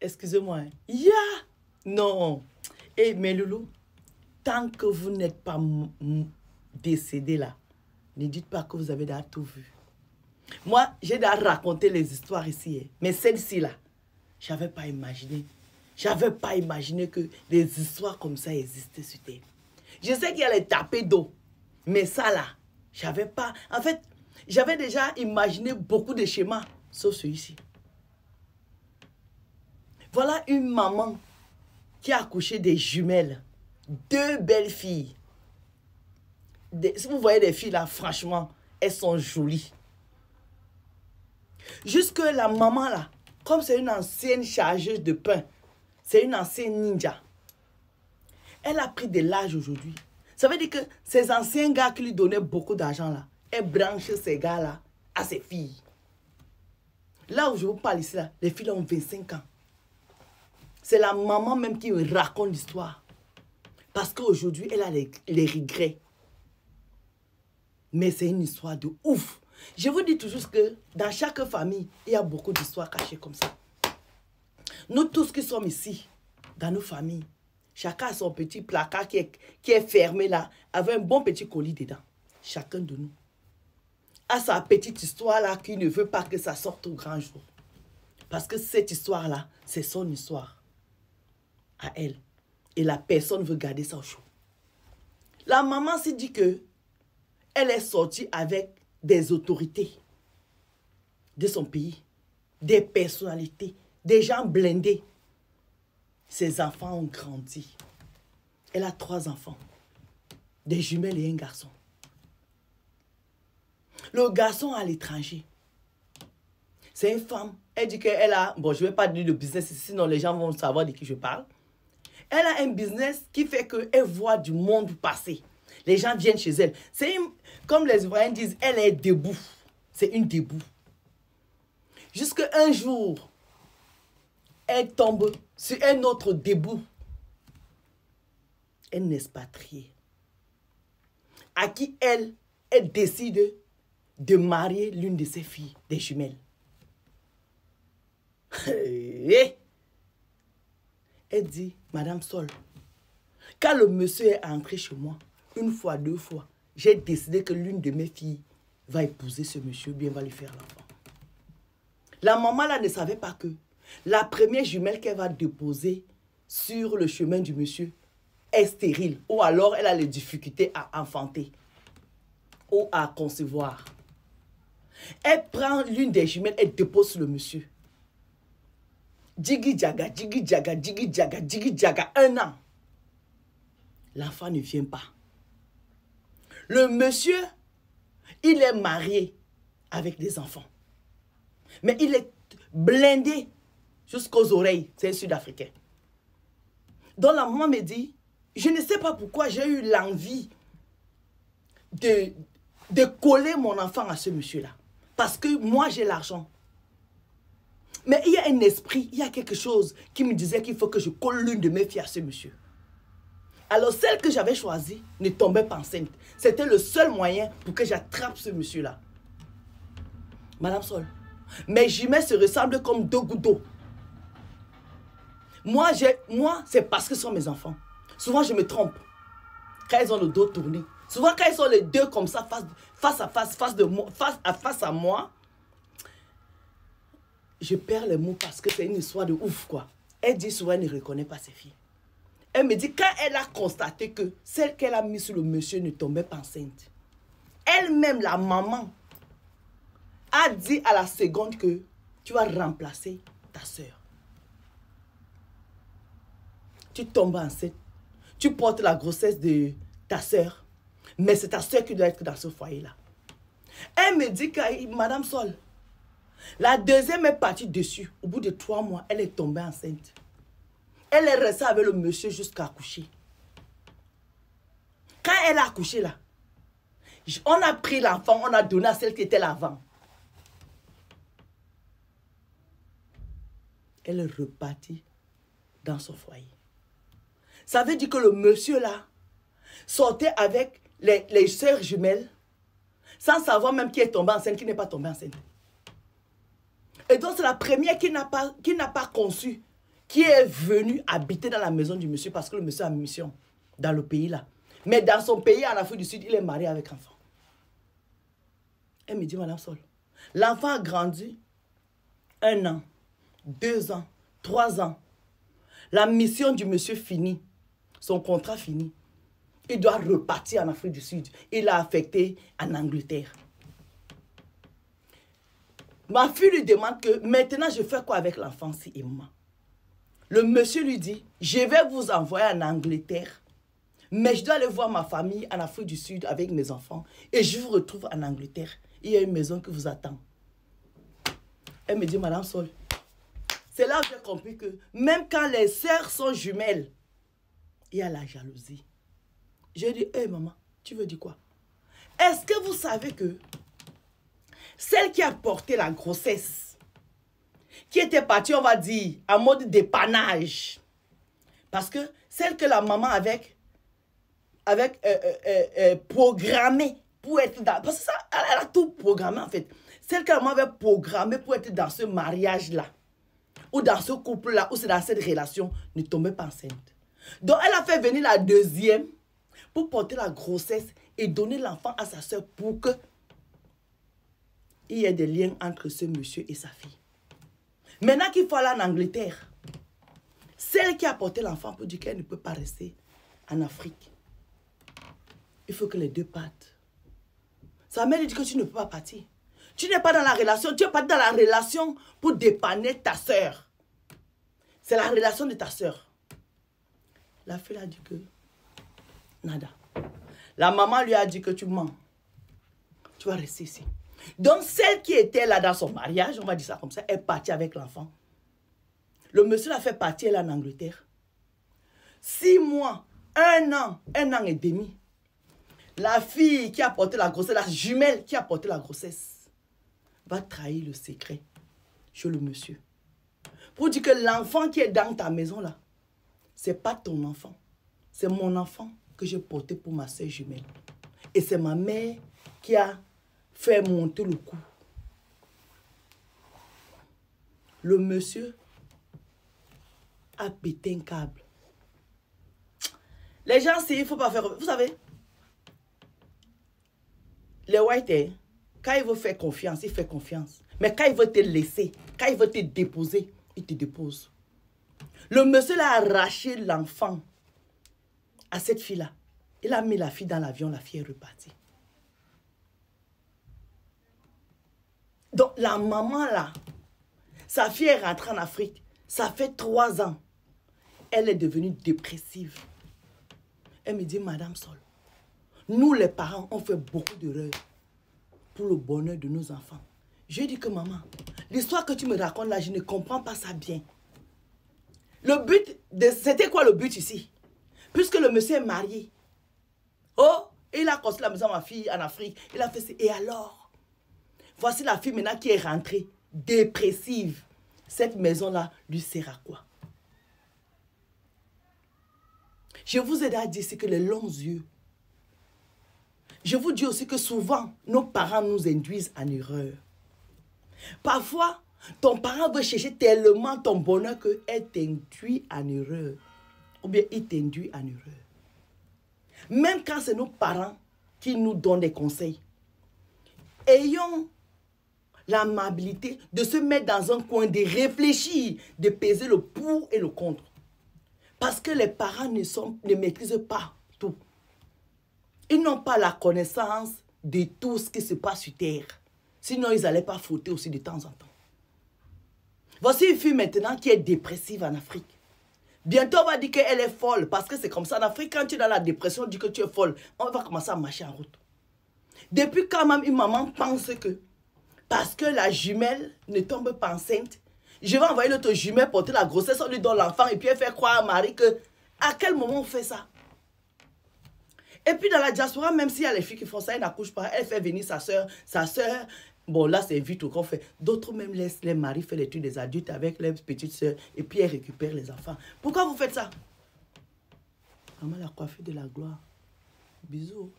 Excusez-moi. Ya! Non. Eh, mais Loulou, tant que vous n'êtes pas décédé là, ne dites pas que vous avez déjà tout vu. Moi, j'ai déjà raconté les histoires ici. Hein. Mais celle-ci là, je n'avais pas imaginé. Je n'avais pas imaginé que des histoires comme ça existaient sur Terre. Je sais qu'il y a les tapés d'eau. Mais ça là, je n'avais pas... En fait, j'avais déjà imaginé beaucoup de schémas, sauf celui-ci. Voilà une maman qui a accouché des jumelles. 2 belles filles. Si vous voyez des filles là, franchement, elles sont jolies. Jusque la maman là, comme c'est une ancienne chargeuse de pain, c'est une ancienne ninja. Elle a pris de l'âge aujourd'hui. Ça veut dire que ces anciens gars qui lui donnaient beaucoup d'argent là, elle branche ces gars là à ses filles. Là où je vous parle ici là, les filles là ont 25 ans. C'est la maman même qui me raconte l'histoire. Parce qu'aujourd'hui, elle a les regrets. Mais c'est une histoire de ouf. Je vous dis toujours que dans chaque famille, il y a beaucoup d'histoires cachées comme ça. Nous tous qui sommes ici, dans nos familles, chacun a son petit placard qui est fermé là, avec un bon petit colis dedans. Chacun de nous a sa petite histoire là qui ne veut pas que ça sorte au grand jour. Parce que cette histoire là, c'est son histoire. À elle. Et la personne veut garder ça au chaud. La maman s'est dit que elle est sortie avec des autorités de son pays, des personnalités, des gens blindés. Ses enfants ont grandi. Elle a 3 enfants, des jumelles et un garçon. Le garçon à l'étranger, c'est une femme. Elle dit qu'elle a, bon, je ne vais pas dire le business, sinon les gens vont savoir de qui je parle. Elle a un business qui fait qu'elle voit du monde passer. Les gens viennent chez elle. C'est comme les Ivoiriens disent, elle est debout. C'est une debout. Jusqu'à un jour, elle tombe sur un autre debout. Un expatrié. À qui elle décide de marier l'une de ses filles, des jumelles. Elle dit, Madame Sol, quand le monsieur est entré chez moi, 1 fois, 2 fois, j'ai décidé que l'une de mes filles va épouser ce monsieur, bien va lui faire l'enfant. La maman là ne savait pas que la première jumelle qu'elle va déposer sur le chemin du monsieur est stérile, ou alors elle a des difficultés à enfanter ou à concevoir. Elle prend l'une des jumelles et dépose sur le monsieur. Djigi djaga, djigi djaga, djigi djaga, djigi djaga, 1 an. L'enfant ne vient pas. Le monsieur, il est marié avec des enfants. Mais il est blindé jusqu'aux oreilles. C'est un Sud-Africain. Donc la maman me dit, je ne sais pas pourquoi j'ai eu l'envie de coller mon enfant à ce monsieur-là. Parce que moi, j'ai l'argent. Mais il y a un esprit, il y a quelque chose qui me disait qu'il faut que je colle l'une de mes filles à ce monsieur. Alors celle que j'avais choisie ne tombait pas enceinte. C'était le seul moyen pour que j'attrape ce monsieur-là. Madame Sol, mes jumelles se ressemblent comme 2 gouttes d'eau. Moi, c'est parce que ce sont mes enfants. Souvent, je me trompe. Quand ils ont le dos tourné. Souvent, quand ils sont les deux comme ça, face à moi, je perds les mots parce que c'est une histoire de ouf, quoi. Elle dit souvent, elle ne reconnaît pas ses filles. Elle me dit, quand elle a constaté que celle qu'elle a mise sur le monsieur ne tombait pas enceinte, elle-même, la maman, a dit à la seconde que tu vas remplacer ta soeur. Tu tombes enceinte, tu portes la grossesse de ta soeur, mais c'est ta soeur qui doit être dans ce foyer-là. Elle me dit que, Madame Sol, la deuxième est partie dessus. Au bout de 3 mois, elle est tombée enceinte. Elle est restée avec le monsieur jusqu'à accoucher. Quand elle a accouché là, on a pris l'enfant, on a donné à celle qui était là avant. Elle est repartie dans son foyer. Ça veut dire que le monsieur là sortait avec les sœurs jumelles sans savoir même qui est tombée enceinte, qui n'est pas tombée enceinte. Et donc, c'est la première qui n'a pas conçu, qui est venue habiter dans la maison du monsieur parce que le monsieur a une mission dans le pays là. Mais dans son pays, en Afrique du Sud, il est marié avec enfant. Elle me dit, Madame Sol, l'enfant a grandi 1 an, 2 ans, 3 ans. La mission du monsieur finie, son contrat fini. Il doit repartir en Afrique du Sud. Il a affecté en Angleterre. Ma fille lui demande que maintenant je fais quoi avec l'enfant si et moi. Le monsieur lui dit, je vais vous envoyer en Angleterre, mais je dois aller voir ma famille en Afrique du Sud avec mes enfants et je vous retrouve en Angleterre. Il y a une maison qui vous attend. Elle me dit, Madame Sol, c'est là que j'ai compris que même quand les sœurs sont jumelles, il y a la jalousie. Je dis, hé maman, tu veux dire quoi? Est-ce que vous savez que celle qui a porté la grossesse, qui était partie, on va dire, en mode dépannage, parce que celle que la maman avait programmée pour être dans... Parce que ça, elle a tout programmé en fait. Celle que la maman avait programmée pour être dans ce mariage-là, ou dans ce couple-là, ou c'est dans cette relation, ne tombait pas enceinte. Donc elle a fait venir la deuxième pour porter la grossesse et donner l'enfant à sa soeur pour que il y ait des liens entre ce monsieur et sa fille. Maintenant qu'il faut aller en Angleterre, celle qui a porté l'enfant pour dire qu'elle ne peut pas rester en Afrique, il faut que les deux partent. Sa mère lui dit que tu ne peux pas partir. Tu n'es pas dans la relation, tu n'es pas dans la relation pour dépanner ta soeur. C'est la relation de ta soeur. La fille a dit que nada. La maman lui a dit que tu mens. Tu vas rester ici. Donc, celle qui était là dans son mariage, on va dire ça comme ça, est partie avec l'enfant. Le monsieur l'a fait partir là en Angleterre. 6 mois, 1 an, 1 an et demi. La fille qui a porté la grossesse, la jumelle qui a porté la grossesse, va trahir le secret chez le monsieur. Pour dire que l'enfant qui est dans ta maison là, ce n'est pas ton enfant. C'est mon enfant que j'ai porté pour ma soeur jumelle. Et c'est ma mère qui a fait monter le coup. Le monsieur a pété un câble. Les gens, il ne faut pas faire... Vous savez, les whites, quand ils veulent faire confiance, ils font confiance. Mais quand ils veulent te laisser, quand ils veulent te déposer, ils te déposent. Le monsieur a arraché l'enfant à cette fille-là. Il a mis la fille dans l'avion, la fille est repartie. Donc, la maman là, sa fille est rentrée en Afrique. Ça fait 3 ans. Elle est devenue dépressive. Elle me dit, Madame Sol, nous les parents, on fait beaucoup d'erreurs pour le bonheur de nos enfants. Je lui dis que maman, l'histoire que tu me racontes là, je ne comprends pas ça bien. Le but, c'était quoi le but ici? Puisque le monsieur est marié. Oh, il a construit la maison à ma fille en Afrique. Il a fait ça. Et alors? Voici la fille maintenant qui est rentrée, dépressive. Cette maison-là lui sert à quoi? Je vous ai déjà dit que les longs yeux. Je vous dis aussi que souvent, nos parents nous induisent en erreur. Parfois, ton parent veut chercher tellement ton bonheur qu'elle t'induit en erreur. Ou bien il t'induit en erreur. Même quand c'est nos parents qui nous donnent des conseils. Ayons l'amabilité de se mettre dans un coin, de réfléchir, de peser le pour et le contre. Parce que les parents ne maîtrisent pas tout. Ils n'ont pas la connaissance de tout ce qui se passe sur Terre. Sinon, ils n'allaient pas fauter aussi de temps en temps. Voici une fille maintenant qui est dépressive en Afrique. Bientôt, on va dire qu'elle est folle. Parce que c'est comme ça. En Afrique, quand tu es dans la dépression, on dit que tu es folle. On va commencer à marcher en route. Depuis quand même une maman pense que parce que la jumelle ne tombe pas enceinte, je vais envoyer l'autre jumelle porter la grossesse, on lui donne l'enfant et puis elle fait croire à Marie que à quel moment on fait ça? Et puis dans la diaspora, même s'il y a les filles qui font ça, elles n'accouchent pas, elle fait venir sa soeur, bon là c'est vite qu'on fait. D'autres même laissent les maris faire les trucs des adultes avec les petites soeurs et puis elles récupèrent les enfants. Pourquoi vous faites ça? Maman, la coiffure de la gloire. Bisous.